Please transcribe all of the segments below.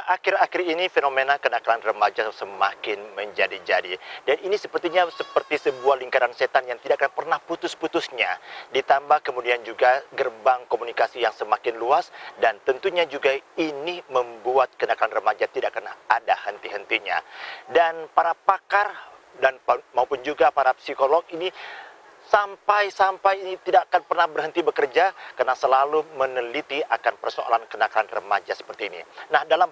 akhir-akhir ini fenomena kenakalan remaja semakin menjadi-jadi. Dan ini sepertinya seperti sebuah lingkaran setan yang tidak akan pernah putus-putusnya. Ditambah kemudian juga gerbang komunikasi yang semakin luas. Dan tentunya juga ini membuat kenakalan remaja tidak akan ada henti-hentinya. Dan para pakar dan maupun juga para psikolog ini sampai ini tidak akan pernah berhenti bekerja karena selalu meneliti akan persoalan kenakalan remaja seperti ini. Nah, dalam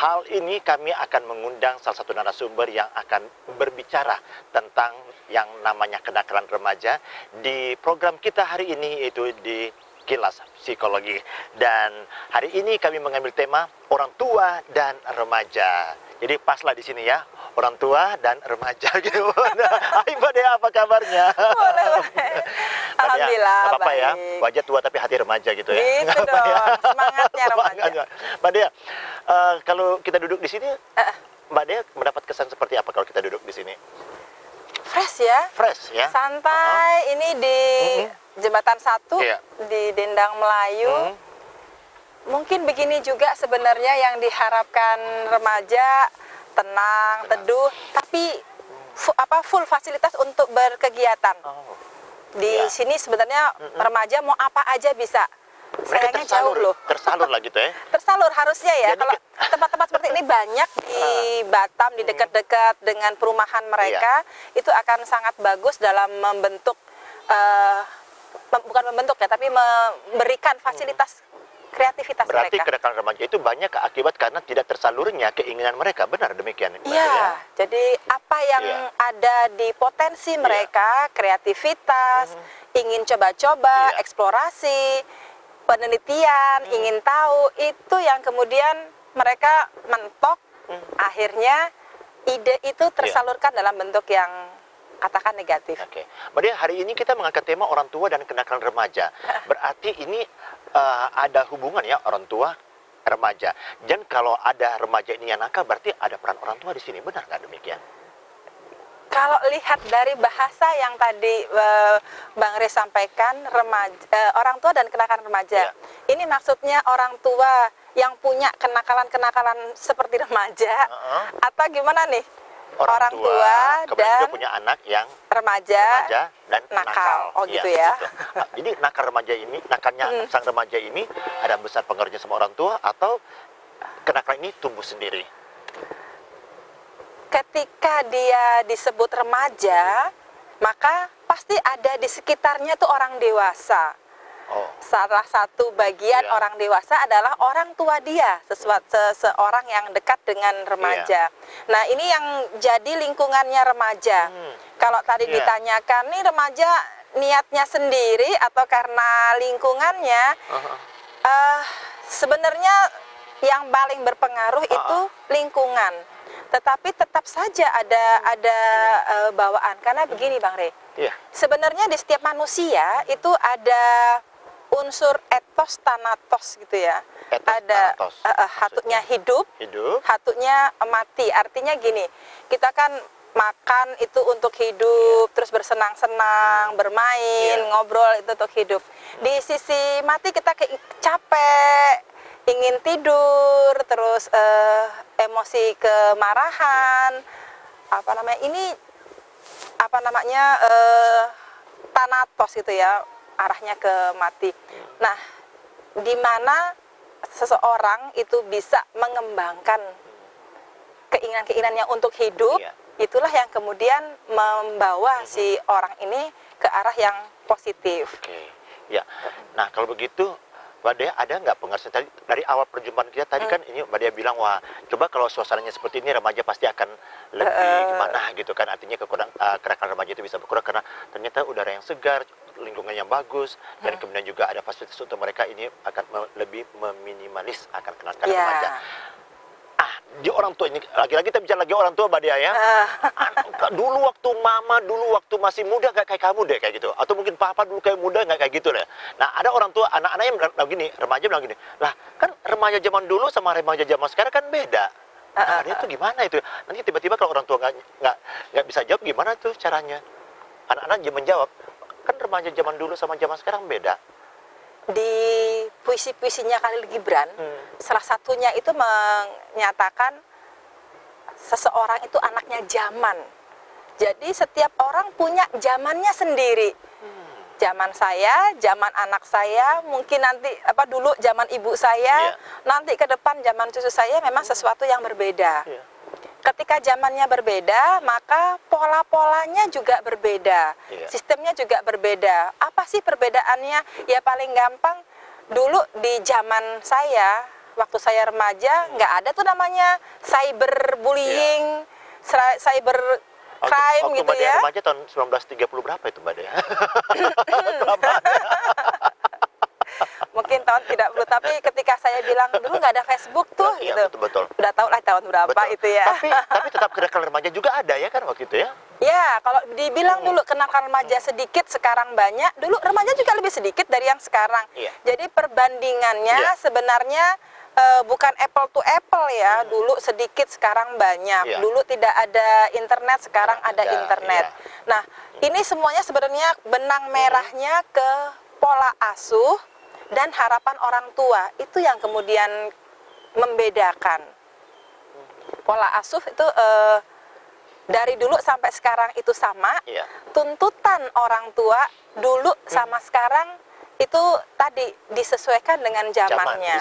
hal ini kami akan mengundang salah satu narasumber yang akan berbicara tentang yang namanya kenakalan remaja di program kita hari ini, yaitu di Kilas Psikologi. Dan hari ini kami mengambil tema orang tua dan remaja. Jadi paslah di sini ya, orang tua dan remaja gitu. Hai Mbak Dea, apa kabarnya? Boleh. Alhamdulillah, nggak apa-apa ya, baik. wajah tua tapi hati remaja gitu ya. Gitu dong, Ya? semangatnya remaja. Mbak Dea, kalau kita duduk di sini, Mbak Dea mendapat kesan seperti apa kalau kita duduk di sini? Fresh ya? Fresh ya? Santai, ini di Jembatan 1, Iya. di Dendang Melayu. Mungkin begini juga sebenarnya yang diharapkan remaja, tenang, teduh, tapi full fasilitas untuk berkegiatan. Oh. Di Ya. sini sebenarnya remaja mau apa aja bisa. Mereka Sayangnya jauh loh. tersalur lah gitu ya. Tersalur harusnya ya. Jadi Kalau tempat-tempat seperti ini banyak di Batam, di dekat-dekat dengan perumahan mereka, itu akan sangat bagus dalam membentuk, bukan membentuk ya, tapi memberikan fasilitas kreativitas Berarti mereka. kenakalan remaja itu banyak akibat karena tidak tersalurnya keinginan mereka. Benar demikian? Mbak Iya, Dea? jadi apa yang ada di potensi mereka, kreativitas, ingin coba-coba, eksplorasi, penelitian, ingin tahu, itu yang kemudian mereka mentok, akhirnya ide itu tersalurkan dalam bentuk yang katakan negatif. Oke. Mbak Dea, hari ini kita mengangkat tema orang tua dan kenakalan remaja. Berarti ini ada hubungan ya, orang tua, remaja. Dan kalau ada remaja ini yang nakal, berarti ada peran orang tua di sini. Benar nggak demikian? Kalau lihat dari bahasa yang tadi Bang Rey sampaikan, orang tua dan kenakalan remaja. Ini maksudnya orang tua yang punya kenakalan-kenakalan seperti remaja, atau gimana nih? Orang tua kemudian dan juga punya anak yang remaja dan nakal. Oh gitu ya. Gitu. Nah, jadi nakal remaja ini, nakalnya sang remaja ini ada besar pengaruhnya sama orang tua atau kenakalan ini tumbuh sendiri? Ketika dia disebut remaja, maka pasti ada di sekitarnya tuh orang dewasa. Oh. Salah satu bagian orang dewasa adalah orang tua dia, seseorang yang dekat dengan remaja. Nah, ini yang jadi lingkungannya remaja. Kalau tadi ditanyakan, nih remaja niatnya sendiri atau karena lingkungannya, sebenarnya yang paling berpengaruh itu lingkungan. Tetapi tetap saja ada bawaan, karena begini Bang Rey. Sebenarnya di setiap manusia itu ada unsur etos thanatos gitu ya. Ada hatutnya hidup, hatutnya mati. Artinya gini, kita kan makan itu untuk hidup, terus bersenang-senang, bermain, ngobrol itu untuk hidup. Di sisi mati kita capek, ingin tidur, terus emosi kemarahan, thanatos gitu ya, arahnya ke mati. Nah, di mana seseorang itu bisa mengembangkan keinginan-keinginannya untuk hidup, itulah yang kemudian membawa si orang ini ke arah yang positif. Ya. Nah, kalau begitu Mbak Dea, ada nggak pengertian tadi dari awal perjumpaan kita tadi kan ini Mbak Dea bilang, wah coba kalau suasananya seperti ini remaja pasti akan lebih gimana gitu kan, artinya kenakalan remaja itu bisa berkurang karena ternyata udara yang segar, lingkungan yang bagus, dan kemudian juga ada fasilitas untuk mereka, ini akan lebih meminimalis akan kenakalan remaja. Di orang tua ini, lagi-lagi kita bicara lagi orang tua Mbak Dea ya. Dulu waktu mama, dulu waktu masih muda nggak kayak kamu deh, kayak gitu. Atau mungkin papa dulu kayak muda nggak kayak gitu deh. Nah, ada orang tua, anak-anaknya bilang gini, remaja bilang gini, lah kan remaja zaman dulu sama remaja zaman sekarang kan beda. Nah, itu gimana itu? Nanti tiba-tiba kalau orang tua nggak bisa jawab, gimana tuh caranya? Anak-anak menjawab, kan remaja zaman dulu sama zaman sekarang beda. di puisi-puisinya Khalil Gibran, salah satunya itu menyatakan seseorang itu anaknya zaman. Jadi setiap orang punya zamannya sendiri. Zaman saya, zaman anak saya, mungkin nanti dulu zaman ibu saya, nanti ke depan zaman cucu saya memang sesuatu yang berbeda. Ketika zamannya berbeda, maka pola-polanya juga berbeda, sistemnya juga berbeda. Apa sih perbedaannya? Ya paling gampang, dulu di zaman saya, waktu saya remaja, nggak ada tuh namanya cyberbullying, cyber crime waktu gitu ya. Remaja tahun 1930 berapa itu Mbak Dea? Mungkin tahun tidak perlu, tapi ketika saya bilang dulu nggak ada Facebook tuh, iya, gitu. Betul. Udah tahu lah tahun berapa itu ya. Tapi tetap kenakalan remaja juga ada ya kan waktu itu ya? Ya, kalau dibilang dulu kenakalan remaja sedikit, sekarang banyak. Dulu remaja juga lebih sedikit dari yang sekarang. Jadi perbandingannya sebenarnya bukan apple to apple ya. Dulu sedikit, sekarang banyak. Dulu tidak ada internet, sekarang ada internet. Nah, ini semuanya sebenarnya benang merahnya ke pola asuh dan harapan orang tua. Itu yang kemudian membedakan. Pola asuh itu dari dulu sampai sekarang itu sama. Tuntutan orang tua dulu sama sekarang itu tadi disesuaikan dengan zamannya.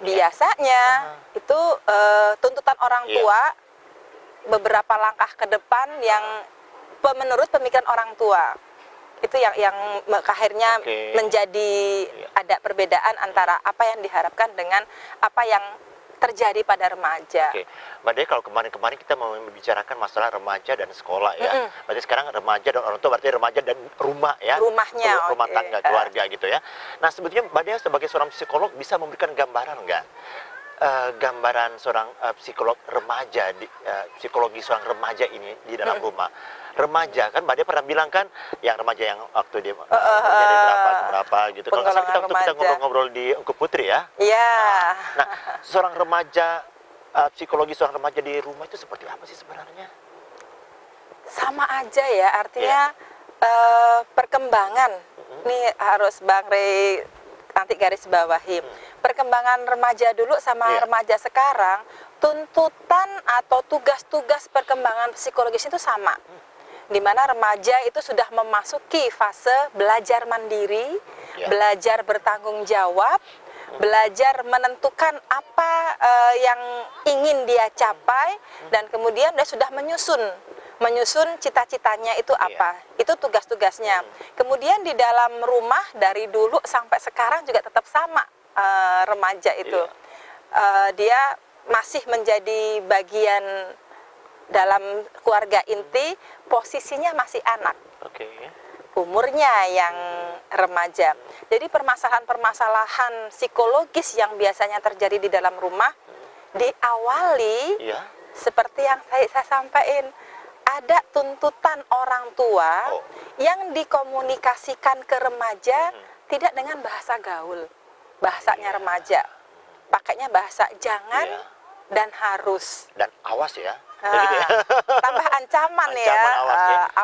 Biasanya itu tuntutan orang tua beberapa langkah ke depan yang menurut pemikiran orang tua. Itu yang akhirnya menjadi ada perbedaan antara apa yang diharapkan dengan apa yang terjadi pada remaja. Mbak Dea, kalau kemarin-kemarin kita mau membicarakan masalah remaja dan sekolah ya. Berarti sekarang remaja dan orang tua, berarti remaja dan rumah ya. Rumahnya. Rumah tangga, keluarga gitu ya. Nah sebetulnya Mbak Dea sebagai seorang psikolog bisa memberikan gambaran nggak? Gambaran seorang psikolog remaja, psikologi seorang remaja ini di dalam rumah. Remaja kan Mbak Dea pernah bilang kan, yang remaja yang waktu dia dari berapa gitu. Kalau nggak salah kita ngobrol-ngobrol di Ungku Putri ya. Iya. Nah, seorang remaja, psikologi seorang remaja di rumah itu seperti apa sih sebenarnya? Sama aja ya, artinya perkembangan. Ini harus Bang Rey nanti garis bawahi. Perkembangan remaja dulu sama remaja sekarang, tuntutan atau tugas-tugas perkembangan psikologis itu sama. Di mana remaja itu sudah memasuki fase belajar mandiri, belajar bertanggung jawab, belajar menentukan apa yang ingin dia capai, dan kemudian dia sudah menyusun cita-citanya itu apa. Itu tugas-tugasnya. Kemudian di dalam rumah dari dulu sampai sekarang juga tetap sama, remaja itu. Dia masih menjadi bagian dalam keluarga inti, posisinya masih anak. Umurnya yang remaja. Jadi permasalahan-permasalahan psikologis yang biasanya terjadi di dalam rumah diawali seperti yang saya sampaikan, ada tuntutan orang tua yang dikomunikasikan ke remaja tidak dengan bahasa gaul, bahasanya remaja, pakainya bahasa jangan dan harus dan awas ya. Tambah ancaman ya.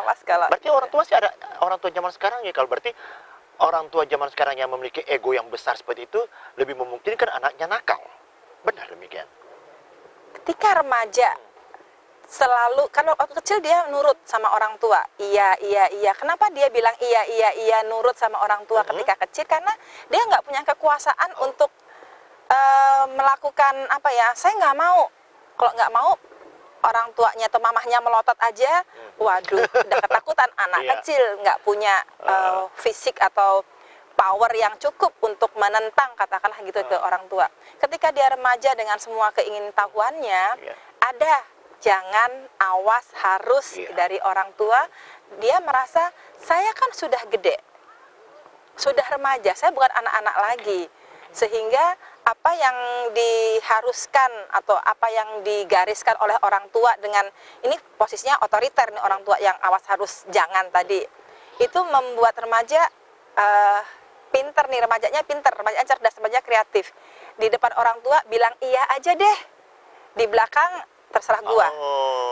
Awas kalau. Berarti orang tua sih ada, orang tua zaman sekarang ya, kalau berarti orang tua zaman sekarang yang memiliki ego yang besar seperti itu lebih memungkinkan anaknya nakal. Benar demikian. Ketika remaja selalu, kalau waktu kecil dia nurut sama orang tua, iya. Kenapa dia bilang iya nurut sama orang tua ketika kecil? Karena dia nggak punya kekuasaan untuk melakukan apa ya? Saya nggak mau. Kalau nggak mau, orang tuanya atau mamahnya melotot aja, waduh, udah ketakutan. Anak kecil nggak punya fisik atau power yang cukup untuk menentang, katakanlah gitu, ke orang tua. Ketika dia remaja dengan semua keingintahuannya, ada jangan, awas, harus dari orang tua, dia merasa saya kan sudah gede, sudah remaja, saya bukan anak-anak lagi. Sehingga apa yang diharuskan atau apa yang digariskan oleh orang tua dengan ini posisinya otoriter nih, orang tua yang awas, harus, jangan tadi, itu membuat remaja pinter nih, remajanya pinter, remajanya cerdas, remajanya kreatif. Di depan orang tua bilang iya aja deh, di belakang terserah gua,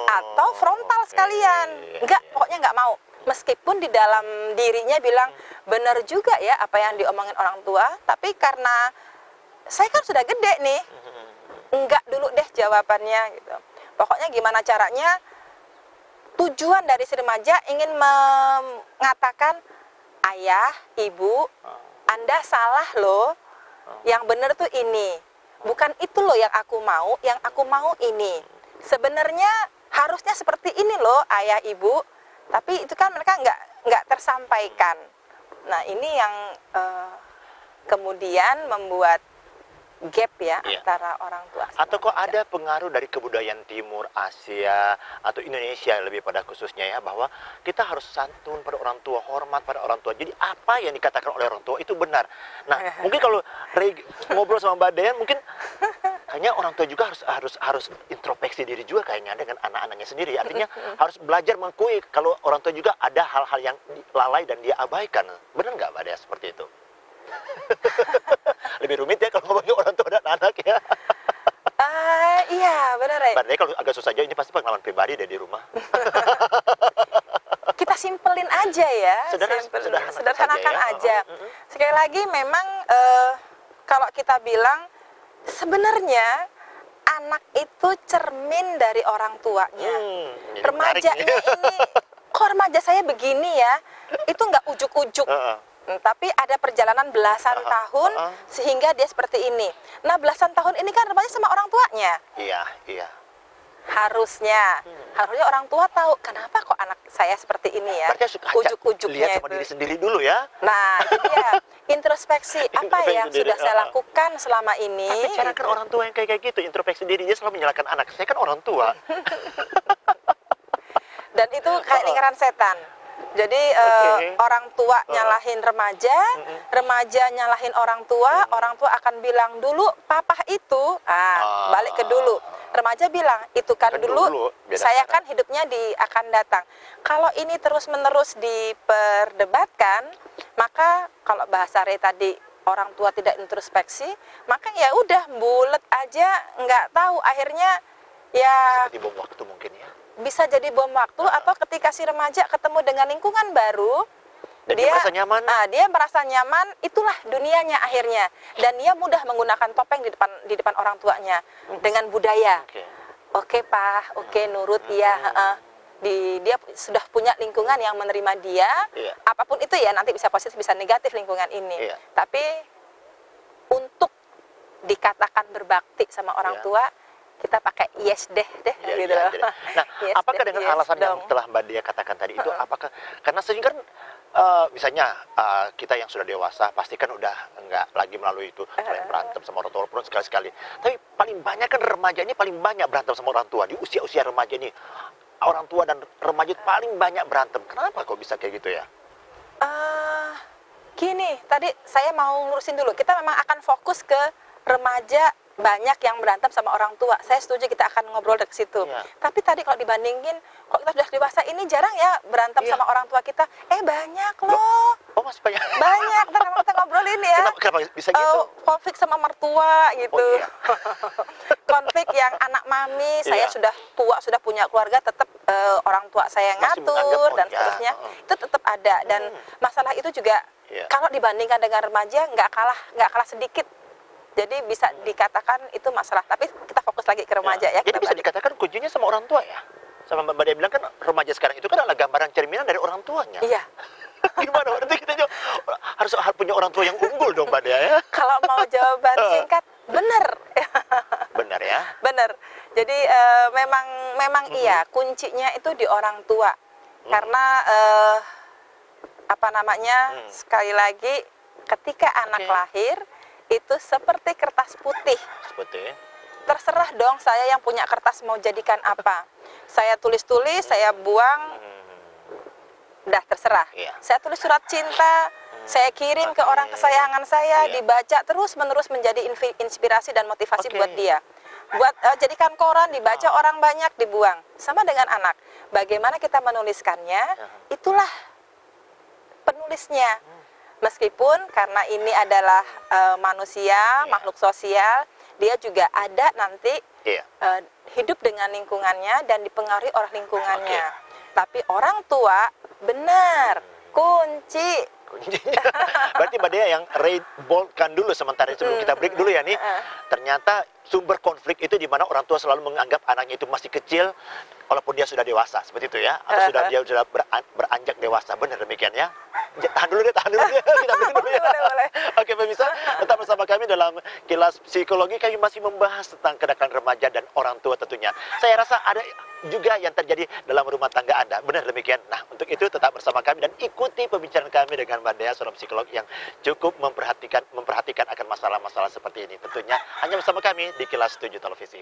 atau frontal sekalian, enggak, pokoknya enggak mau, meskipun di dalam dirinya bilang benar juga ya apa yang diomongin orang tua, tapi karena saya kan sudah gede nih, enggak dulu deh jawabannya gitu. Pokoknya gimana caranya, tujuan dari si remaja ingin mengatakan, ayah, ibu, Anda salah loh, yang benar tuh ini, bukan itu loh yang aku mau ini. Sebenarnya harusnya seperti ini loh ayah ibu, tapi itu kan mereka nggak tersampaikan. Nah ini yang kemudian membuat gap ya antara orang tua. Atau kok ada pengaruh dari kebudayaan Timur Asia atau Indonesia lebih pada khususnya ya, bahwa kita harus santun pada orang tua, hormat pada orang tua. Jadi apa yang dikatakan oleh orang tua itu benar. Nah mungkin kalau ngobrol sama Mbak Dayan, mungkin kayaknya orang tua juga harus introspeksi diri juga kayaknya dengan anak-anaknya sendiri. Artinya harus belajar mengakui kalau orang tua juga ada hal-hal yang lalai dan dia abaikan. Benar nggak Mbak Dayan seperti itu? Lebih rumit ya kalau ngomongin orang tua dan anak ya. Iya benar ya. Mbak Dayan kalau agak susah aja, ini pasti pengalaman pribadi deh di rumah. Kita simpelin aja ya, sederhanakan aja. Sekali lagi memang kalau kita bilang sebenarnya anak itu cermin dari orang tuanya. Remajanya ini, kok remaja saya begini ya, itu nggak ujuk-ujuk. Tapi ada perjalanan belasan tahun sehingga dia seperti ini. Nah belasan tahun ini kan remaja sama orang tuanya. Iya. Harusnya orang tua tahu kenapa kok anak saya seperti ini ya. Ujuk-ujuknya lihat sama diri sendiri dulu ya. Nah itu dia, introspeksi apa yang sudah saya lakukan selama ini. Tapi cara kan orang tua yang kayak gitu, introspeksi diri, dia selalu menyalahkan anak. Saya kan orang tua. Dan itu kayak lingkaran setan. Jadi orang tua nyalahin remaja, remaja nyalahin orang tua akan bilang dulu papa itu, balik ke dulu. Remaja bilang itu kan dulu saya kan hidupnya akan datang. Kalau ini terus-menerus diperdebatkan, maka kalau bahasa Ray tadi orang tua tidak introspeksi, maka ya udah bulet aja, nggak tahu akhirnya ya. Seperti bom waktu mungkin ya. Bisa jadi bom waktu atau ketika si remaja ketemu dengan lingkungan baru, dan dia merasa nyaman. Dia merasa nyaman, itulah dunianya akhirnya. Dan dia mudah menggunakan topeng di depan orang tuanya dengan budaya. Oke, Pak, oke, nurut ya. Dia sudah punya lingkungan yang menerima dia. Apapun itu ya, nanti bisa positif bisa negatif lingkungan ini. Tapi untuk dikatakan berbakti sama orang tua, kita pakai yes deh gitu loh. Nah, yes apakah dengan alasan yang telah Mbak Dia katakan tadi itu, apakah karena sering kan misalnya kita yang sudah dewasa pasti kan udah nggak lagi melalui itu selain berantem sama orang tua pun sekali-sekali. Tapi paling banyak kan remaja ini paling banyak berantem sama orang tua di usia-usia remaja ini. Orang tua dan remaja paling banyak berantem. Kenapa kok bisa kayak gitu ya? Gini, tadi saya mau ngurusin dulu. Kita memang akan fokus ke remaja banyak yang berantem sama orang tua. Saya setuju kita akan ngobrol dari situ. Tapi tadi kalau dibandingin, kalau kita sudah dewasa ini jarang ya berantem sama orang tua kita. Banyak loh. Oh masih banyak. Banyak. Kita ngobrolin ya. Kenapa bisa gitu? Konflik sama mertua gitu. Konflik yang anak mami, saya sudah tua, sudah punya keluarga, tetap orang tua saya ngatur dan seterusnya. Itu tetap ada. Dan masalah itu juga kalau dibandingkan dengan remaja nggak kalah sedikit. Jadi bisa dikatakan itu masalah, tapi kita fokus lagi ke remaja ya. Jadi bisa dikatakan kuncinya sama orang tua ya? Sama Mbak Dia bilang kan remaja sekarang itu kan adalah gambaran cerminan dari orang tuanya. Iya. Gimana? Berarti kita harus punya orang tua yang unggul dong Mbak Dia ya? Kalau mau jawaban singkat, benar. Benar ya? Benar. Jadi memang iya, kuncinya itu di orang tua. Karena sekali lagi ketika anak lahir, itu seperti kertas putih. Terserah dong saya yang punya kertas mau jadikan apa. Saya tulis-tulis, saya buang, udah terserah. Saya tulis surat cinta, saya kirim ke orang kesayangan saya, dibaca terus-menerus menjadi inspirasi dan motivasi buat dia. Buat jadikan koran, dibaca orang banyak, dibuang. Sama dengan anak. Bagaimana kita menuliskannya, itulah penulisnya. Meskipun karena ini adalah manusia, makhluk sosial, dia juga ada nanti hidup dengan lingkungannya dan dipengaruhi oleh lingkungannya. Tapi orang tua benar, kunci kuncinya. Berarti Mbak Dea yang boldkan dulu sementara sebelum kita break dulu ya nih. Ternyata sumber konflik itu di mana orang tua selalu menganggap anaknya itu masih kecil walaupun dia sudah dewasa, seperti itu ya. Atau dia sudah beranjak dewasa. Benar demikian ya. Tahan dulu deh. Kita break dulu ya. Boleh. Oke pemirsa, tetap bersama kami dalam Kilas Psikologi. Kami masih membahas tentang kenakalan remaja dan orang tua tentunya. Saya rasa ada juga yang terjadi dalam rumah tangga Anda. Benar demikian. Nah, untuk itu tetap bersama kami dan ikuti pembicaraan kami dengan Mbak Dea, seorang psikolog yang cukup memperhatikan akan masalah-masalah seperti ini. Tentunya hanya bersama kami di Kilas 7 Televisi.